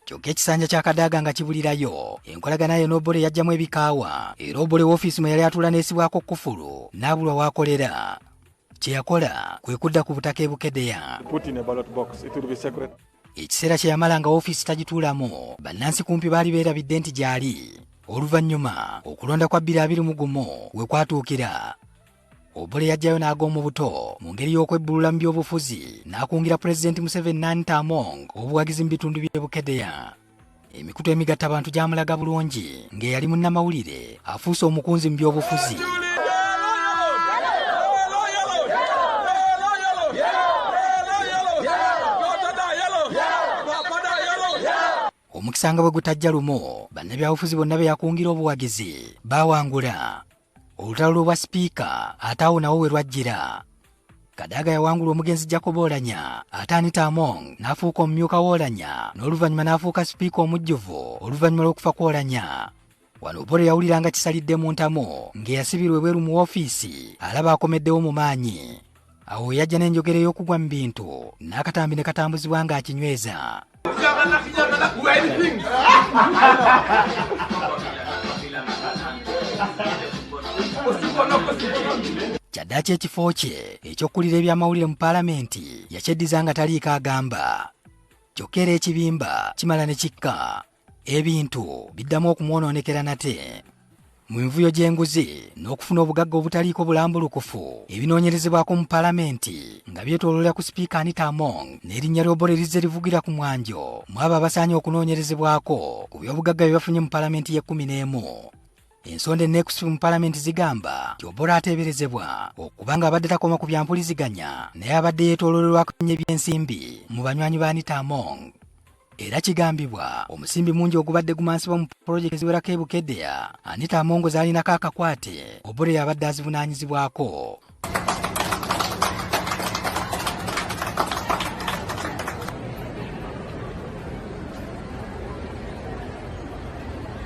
Kyokka ekisanja kya Kadaga nga kibulirayo enkolagana ye n'Obole yajjamu ebikaawa era Obole w'ofiisi mwe yali atula n'esibwako kkufulu n'abulwa w'akolera. Kye yakola kwe kudda ku butaka e Bukedeya. Ekiseera kye yamala nga w'ofiisi tagituulamu bannansi kumpi baali beerabidde nti gy'ali. Oluvannyuma okulonda kwa 2021 we kwatuukira. Obole yajjayo n'ag'omu buto mu ngeri y'okwebbulula mu byobufuzi n'akungira Pulezidenti Museveni n'Anita Amongo obuwagizi mu bitundu by'e Bukedeya. Emikutu emigatta abantu gy'amulaga bulungi ng'eyali munnamawulire afuuse omukunzi mu byobufuzi. Omukisa nga bwe gutajja lumu bannabyabufuzi bonna be yakungira obuwagizi baawangula. Olutalo lw'obwa sipiika ate awo nawo we lwajjira. Kadaga yawangula omugenzi Jacob Oulanyah ate Anita Amongo n'afuuka omumyuka w'Oulanyah n'oluvannyuma n'afuuka sipiika omujjuvu oluvannyuma lw'okufa kw'Oulanyah. Wano Obole yawulira nga kisalidde mu ntamu ng'eyasibirwa ebweru mu woofiisi alaba akomeddewo mu maanyi. Awo yajja n'enjogera ey'okugwa mu bintu n'akatambi ne katambuzibwa ng'akinyweza. Kyaddaaki ekifo kye eky'okkulira ebyamawulire mu paalamenti yakyeddiza nga taliiko agamba. Kyokka era ekibimba kimala ne kikka, ebintu biddamu okumwonoonekera nate. Mu nvuyo gy'enguzi n'okufuna obugagga obutaliiko bulambulukufu ebinoonyerezebwako mu paalamenti nga byetoololera ku sipiika Anita Among n'erinnya ly'Obore lizze livugira ku mwanjo mu abo abasaanye okunoonyerezebwako ku by'obugagga bye bafunye mu paalamenti y'e11. Ensonda enneekusifu mu paalamenti zigamba nti Obore ateeberezebwa okuba nga abadde takoma ku byampuliziganya naye abadde yeetoololera ku by'ensimbi mu banywanyi ba Anita Among. Era kigambibwa omusimbi mungi ogubadde gumansibwa mu pulojekiti eziwerako e Bukedea Anita Among z'alinako akakwate Obore yabadde azivunaanyizibwako.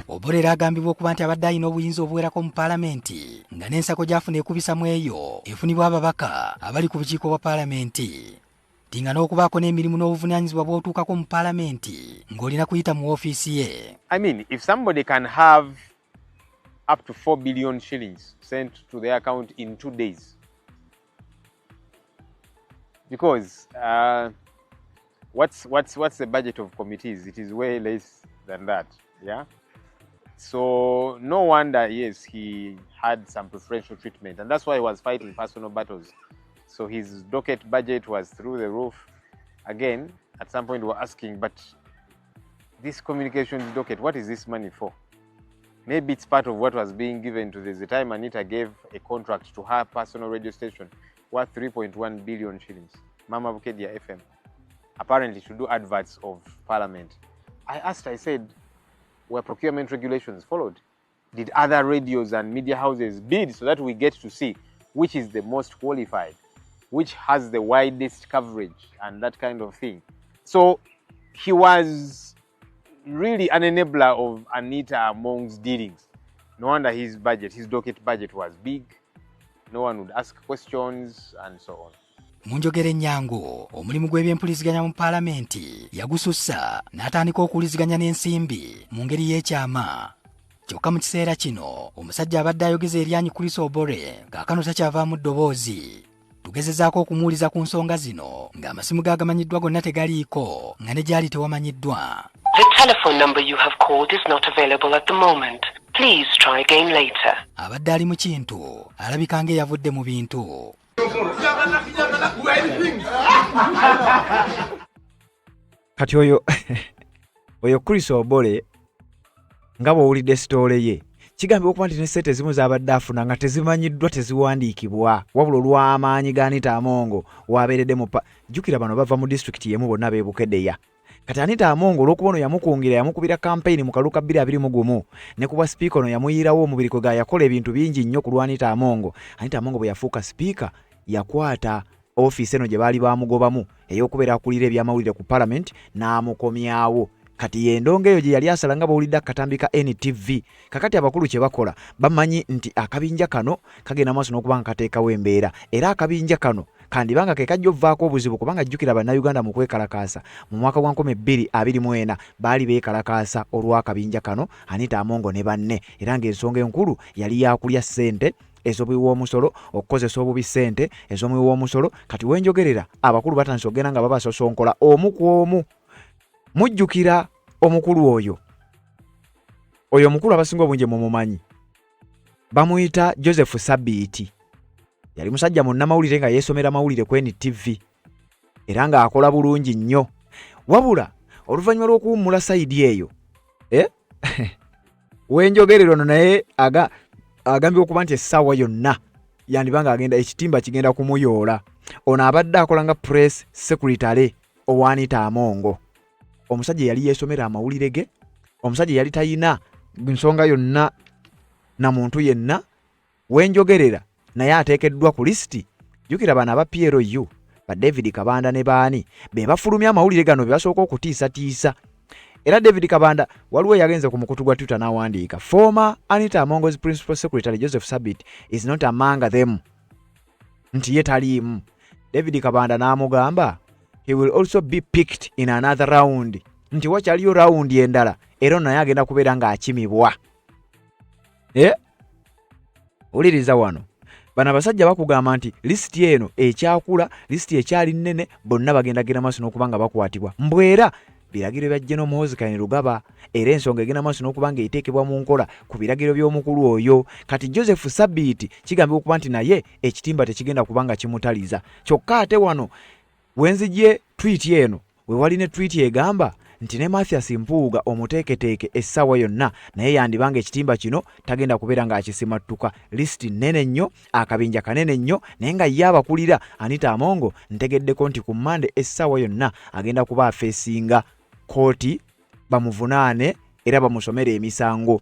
Obore era agambibwa okuba nti abadde alina obuyinza obuwerako mu paalamenti nga n'ensako gy'afuna ekubisa mu eyo efunibwa ababaka abali ku bukiiko bwa paalamenti. Tinga n'okubaako n'emirimu n'obuvunaanyizibwa bw'otuukako mu paalamenti ng'olina kuyita mu woofiisi ye. I mean, if somebody can have up to 4 billion shillings sent to their account in 2 days, because what's the budget of committees? It is way less than that, yeah? So no wonder, yes, he had some preferential treatment, and that's why he was fighting personal battles. So his docket budget was through the roof. Again, at some point we were asking, but this communications docket, what is this money for? Maybe it's part of what was being given to this. The time Anita gave a contract to her personal radio station worth 3.1 billion shillings, Mama Bukedea FM, apparently to do adverts of Parliament. I asked, I said, were procurement regulations followed? Did other radios and media houses bid so that we get to see which is the most qualified, which has the widest coverage and that kind of thing? So he was really an enabler of Anita Among's dealings. No wonder his docket budget was big. No one would ask questions and so on. Mu njogera ennyangu omulimu gw'ebyempuliziganya mu paalamenti yagusussa n'atandika okuwuliziganya n'ensimbi mu ngeri y'ekyama. Kyokka mu kiseera kino omusajja abadde ayogeza eryanyi Chris Obore kaakano takyavaamu ddoboozi. Tugezezaako okumuwuliza ku nsonga zino ng'amasimu gaagamanyiddwa gonna tegaliiko nga ne gyali tewamanyiddwa. The telephone number you have called is not available at the moment. Please try again later. Abadde ali mu kintu alabika ng'eyavudde mu bintu. Kati oyo Chris Obore nga bw'owulidde sitoole ye kigambibwa okuba nti ne ssente ezimu z'abadde afuna nga tezimanyiddwa teziwandiikibwa wabula olw'amaanyi ga Anita Among w'abeeredde mu jjukira bano bava mu disitulikiti y'emu bonna b'e Bukedea. Kati Anita Among olw'okuba ono yamukungira yamukubira kampeyini mu kaluka 2021 ne kuba sipiika ono yamuyiirawo omubiriko ga yakola ebintu bingi nnyo ku lwa Anita Among. Anita Among bwe yafuuka sipiika yakwata ofiisi eno gye baali bamugobamu ey'okubeera akulira ebyamawulire ku paalamenti n'amukomyawo. Kati y'endongo eyo gye yali asala nga bawulidde akatambi ka NTV. Kakati abakulu kye bakola bamanyi nti akabinja kano kagenda maaso n'okuba nga kateekawo embeera, era akabinja kano kandibanga ke kajja ovvaako obuzibu kubanga jjukira bannayuganda mu kwekalakaasa mu mwaka gwa 2024 baali beekalakaasa olw'akabinja kano Anita Among ne banne, era ng'ensonga enkulu yali yakulya ssente ez'obuwi w'omusolo, okukozesa obubi ssente ez'omuwi w'omusolo. Kati wenjogerera abakulu batandise okugenda nga babasosonkola omu ku omu. Mujjukira omukulu oyo omukulu abasinga obungi mumumanyi bamuyita Joseph Sabiti. Yali musajja munnamawulire nga yeesomera mawulire ku NTV era ng'akola bulungi nnyo, wabula oluvannyuma lw'okuwummula sayidi eyo wenjogerero ono naye agambye okuba nti essaawa yonna yandibanga agenda ekitimba kigenda kumuyoola. Ono abadde akola nga press secretary owa Anita Among. Omusajja yali yeesomera amawulire ge, omusajja yali tayina nsonga yonna na muntu yenna wenjogerera naye ateekeddwa ku lisiti. Jjukira bano aba PLU ba David Kabanda ne baani be bafulumya amawulire gano be basooka okutiisatiisa. Era David Kabanda waliwo yagenze ku mukutu gwa Twitter n'awandiika, former Anita Among's principal secretary Joseph Sabit is not among them, nti ye taliimu. David Kabanda n'amugamba he will also be picked in another round, nti wakyaliyo round endala era naye agenda kubeera ng'akimibwa. Oliriza wano. Bana basajja bakugamba nti lisiti eno ekyakula, lisiti ekyali nnene, bonna bagenda gena maaso n'okubanga bakwatibwa. Mbwera biragiro bya General Muhoozi Kainerugaba era ensonga egenda maaso n'okubanga eteekebwa mu nkola ku biragiro by'omukulu oyo. Kati Joseph Sabbiiti kigambibwa okuba nti naye ekitimba tekigenda kubanga kimutaliza. Kyokka ate wano wenzijye tweet eno we wali ne tweet egamba nti ne Mathias Mpuuga omuteeketeeke essaawa yonna naye yandibanga ekitimba kino tagenda kubeera ng'akisimattuka. Lisiti nnene nnyo, akabinja kanene nnyo, naye nga ye abakulira Anita Amongo ntegeddeko nti ku Mande essaawa yonna agenda kuba afeesinga kooti bamuvunaane era bamusomere emisango.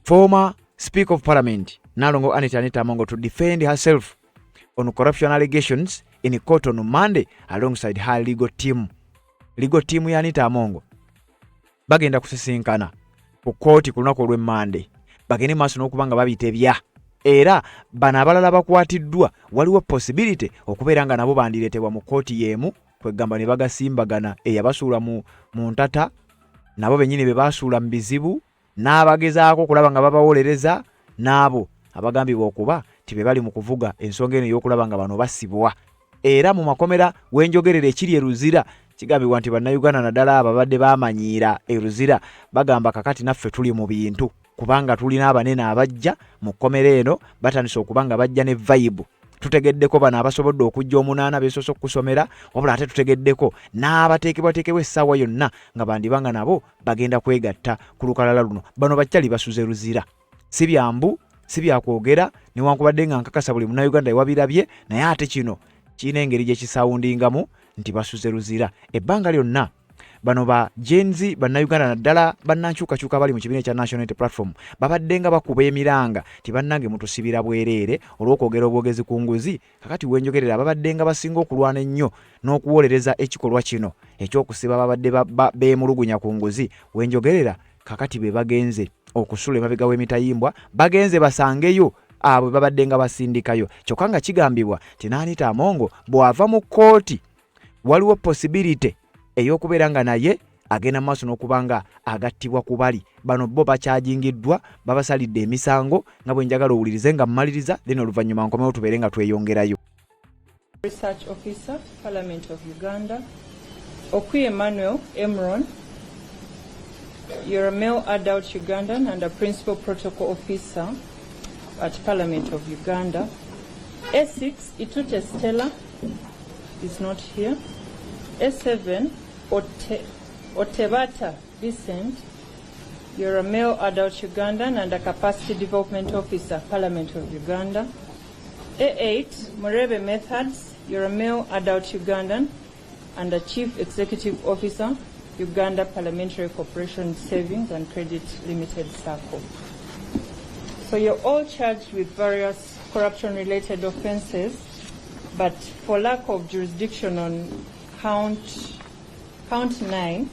Former Speaker of Parliament Nalongo Anita Amongo to defend herself on corruption allegations in court on Monday alongside her legal team. Legal team ya Anita Amongo bagenda kusisinkana ku kooti ku lunaku olw'Emmande bagende maaso n'okubanga babitebya era bana abalala bakwatiddwa waliwo possibility okubeera nga nabo bandireetebwa mu kooti y'emu kwegamba ne bagasimbagana eyabasuula mu ntata nabo bennyini be basuula mu bizibu n'abagezaako okulaba nga babawolereza n'abo abagambibwa okuba tibe bali mu kuvuga ensonga eno y'okulaba nga bano basibwa. Era mu makomera w'enjogerera ekiri eruzira kigambibwa nti bannayuganda naddala ababadde bamanyiira eruzira bagamba kakati naffe tuli mu bintu kubanga tulina abanene abajja mu kkomera eno batandise okubanga bajja ne vibe. Tutegeddeko bano abasobodde okujja omunaana beesoose okusomera wabula ate tutegeddeko n'abateekebwateekebwa essaawa yonna nga bandibanga nabo bagenda kwegatta ku lukalala luno. Bano bakyali basuze ruzira, si byambu si byakwogera newankubadde nga nkakasa buli munnayuganda ewabirabye, naye ate kino kirina engeri gye kisaawundingamu nti basuze ruzira. Ebbanga lyonna bano ba Genzi bannayuganda naddala bannankyukakyuka bali mu kibiina ekya National Unity Platform babadde nga bakuba emiranga tibannange mutusibira bwereere olw'okwogera obwogezi ku nguzi. Kakati wenjogerera babadde nga basinga okulwana ennyo n'okuwolereza ekikolwa kino ekyokusiba babadde beemulugunya ku nguzi. Wenjogerera kakati be bagenze okusula emabega w'emitayimbwa bagenze basangeyo abo babadde nga basindikayo. Kyokka nga kigambibwa nti Anita Amongo bw'ava mu kooti waliwo possibility ey'okubeera nga naye agenda maaso n'okubanga agattibwa ku bali bano bo bakyajingiddwa babasalidde emisango nga bwe njagala owulirize nga mmaliriza then oluvannyuma nkomewo tubeere nga tweyongerayo. Research Officer, Parliament of Uganda, Okwi Emmanuel Emron, you're a male adult Ugandan and a Principal Protocol Officer at Parliament of Uganda. A6, Itute Stella is not here. A7, Otebata Vincent, you're a male adult Ugandan and a Capacity Development Officer, Parliament of Uganda. A8, Murebe Methods, you're a male adult Ugandan and a Chief Executive Officer, Uganda Parliamentary Corporation Savings and Credit Limited SACCO. So you're all charged with various corruption-related offences, but for lack of jurisdiction on count 9,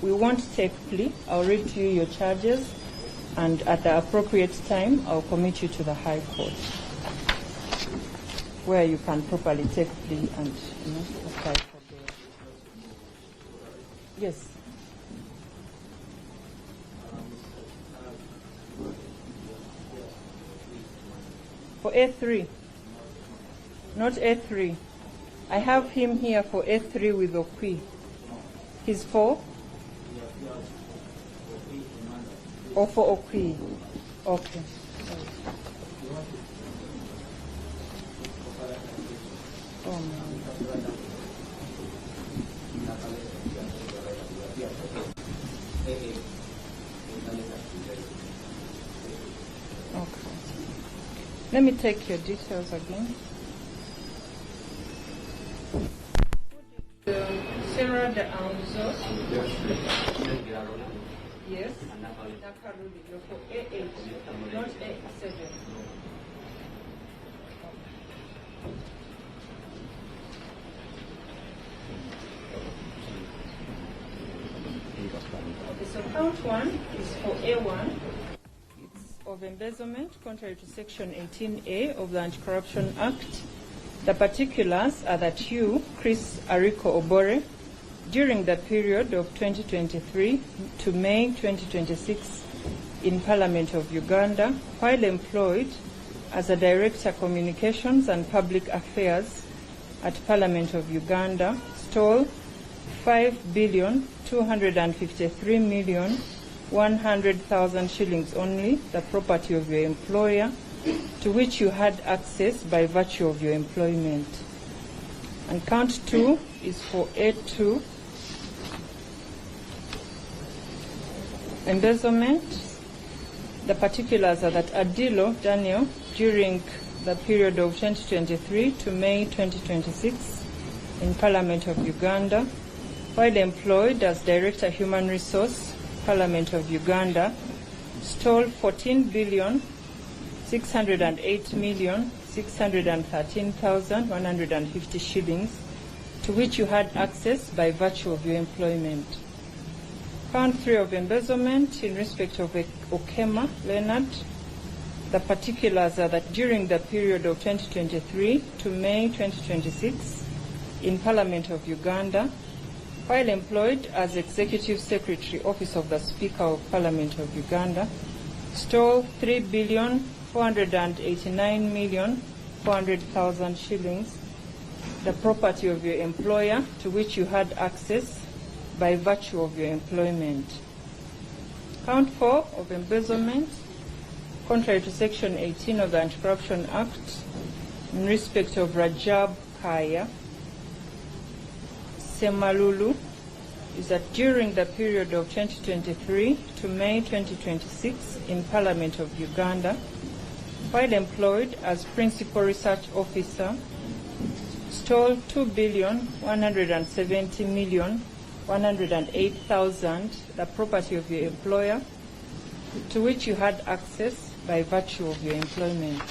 we won't take plea. I'll read to you your charges, and at the appropriate time, I'll commit you to the High Court, where you can properly take plea and apply for bail. Yes. For A3, not A3. I have him here for A3 with Okwi. He's for? Or for Okwi? Okay. Oh, man. Okay. Let me take your details again. Sarah de Anzo. Yes. Nakarudi. You're for A8, not A7. Okay, so count 1 is for A1. It's of embezzlement contrary to Section 18A of the Anti-Corruption Act. The particulars are that you, Chris Ariko Obore, during the period of 2023 to May 2026 in Parliament of Uganda, while employed as a Director Communications and Public Affairs at Parliament of Uganda stole 5,253,100,000 shillings only, the property of your employer, to which you had access by virtue of your employment. And count 2 is for A2, embezzlement. The particulars are that Adilo Daniel, during the period of 2023 to May 2026 in Parliament of Uganda, while employed as Director Human Resource, Parliament of Uganda, stole 14,608,613,150 shillings, to which you had access by virtue of your employment. Count 3 of embezzlement in respect of Okema Leonard. The particulars are that during the period of 2023 to May 2026 in Parliament of Uganda, while employed as Executive Secretary, Office of the Speaker of Parliament of Uganda, stole 3,489,400,000 shillings, the property of your employer, to which you had access by virtue of your employment. Count 4 of embezzlement, contrary to Section 18 of the Anti-Corruption Act, in respect of Rajab Kaya Semalulu, is that during the period of 2023 to May 2026 in Parliament of Uganda, while employed as Principal Research Officer, stole 2,170,108,000, the property of your employer, to which you had access by virtue of your employment.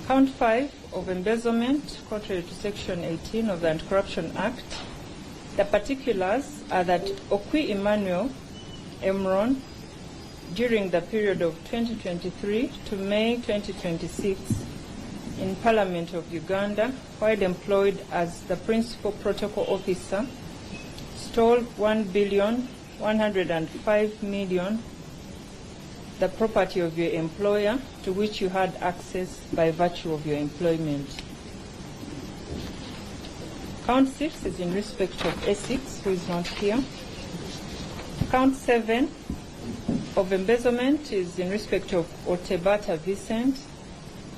Count 5 of embezzlement, contrary to Section 18 of the Anti-Corruption Act. The particulars are that Okwi Emmanuel Emron, during the period of 2023 to May 2026 in Parliament of Uganda, while employed as the Principal Protocol Officer, stole 1,105,000,000, the property of your employer, to which you had access by virtue of your employment. Count 6 is in respect of Essex, who is not here. Count 7 of embezzlement is in respect of Otebata Vincent,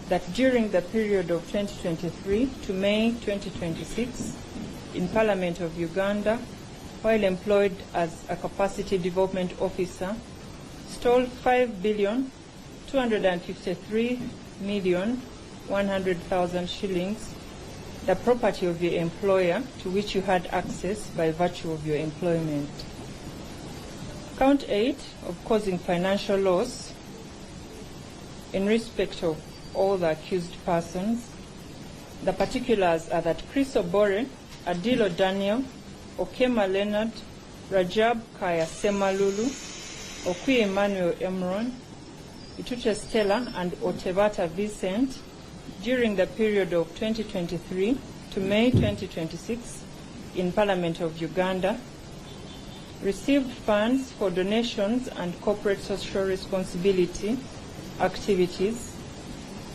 that during the period of 2023 to May 2026 in Parliament of Uganda, while employed as a Capacity Development Officer, stole 5,253,100,000 shillings, the property of your employer, to which you had access by virtue of your employment. Count 8 of causing financial loss in respect of all the accused persons. The particulars are that Chris Obore, Adilo Daniel, Okema Leonard, Rajab Kaya Semalulu, Okwi Emmanuel Emron, Ituche Stella, and Otebata Vincent, during the period of 2023 to May 2026 in Parliament of Uganda, received funds for donations and corporate social responsibility activities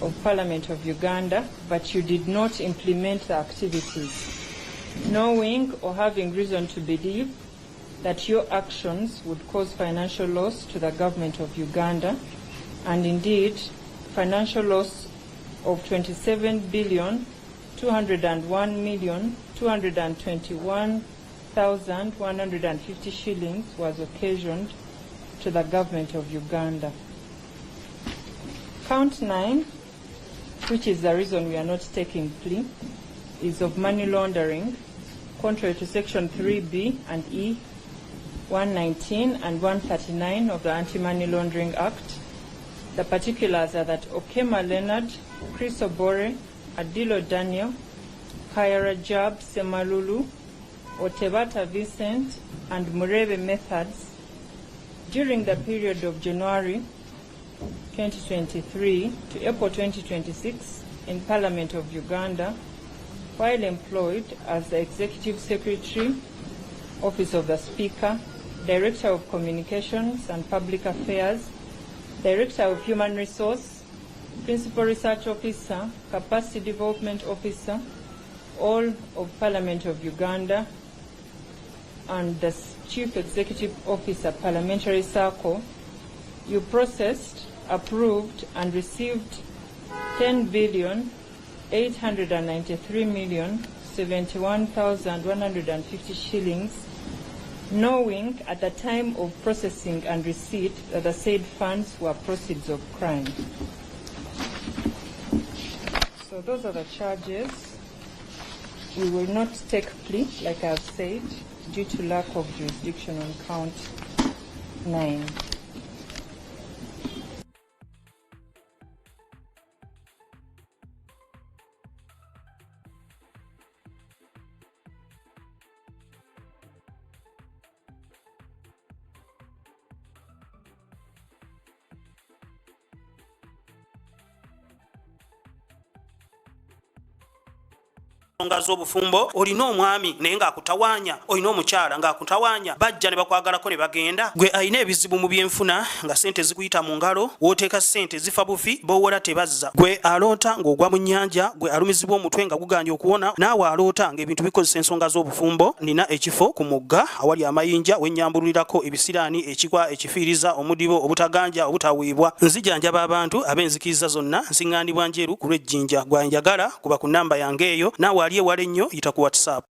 of Parliament of Uganda, but you did not implement the activities, knowing or having reason to believe that your actions would cause financial loss to the government of Uganda, and indeed financial loss of 27,201,221,150 shillings was occasioned to the government of Uganda. Count 9, which is the reason we are not taking plea, is of money laundering, contrary to Section 3B and E, 119 and 139 of the Anti-Money Laundering Act. The particulars are that Okema Leonard, Chris Obore, Adilo Daniel, Kaya Rajab Semalulu, Otebata Vincent, and Murebe Methods, during the period of January 2023 to April 2026 in Parliament of Uganda, while employed as the Executive Secretary, Office of the Speaker, Director of Communications and Public Affairs, Director of Human Resource, Principal Research Officer, Capacity Development Officer, all of Parliament of Uganda, and the Chief Executive Officer, Parliamentary Circle, you processed, approved, and received 10,893,071,150 shillings, knowing at the time of processing and receipt that the said funds were proceeds of crime. So those are the charges. We will not take plea, like I've said, due to lack of jurisdiction on count 9. Ensonga z'obufumbo olina omwami naye ng'akutawanya, olina omukyala ng'akutawanya, bajja ne bakwagalako ne bagenda. Gwe alina ebizibu mu byenfuna nga sente zikuyita mu ngalo, w'oteeka sente zifa bufi, b'owola tebazza. Gwe aloota ng'ogwa mu nnyanja, gwe alumizibwa omutwe nga guganja okuwona, naawe aloota ng'ebintu bikozesa ensonga z'obufumbo. Nina ekifo ku mugga awali amayinja we nnyambulirako ebisiraani, ekikwa, ekifiiriza, omudibo, obutaganja, obutaweebwa. Nzijanjaba abantu ab'enzikiriza zonna, nsiŋŋaanibwa njeru ku lw'ejjinja. Gwanjagala kuba ku nnamba yange eyo, naawe ali ewala ennyo yita ku WhatsApp.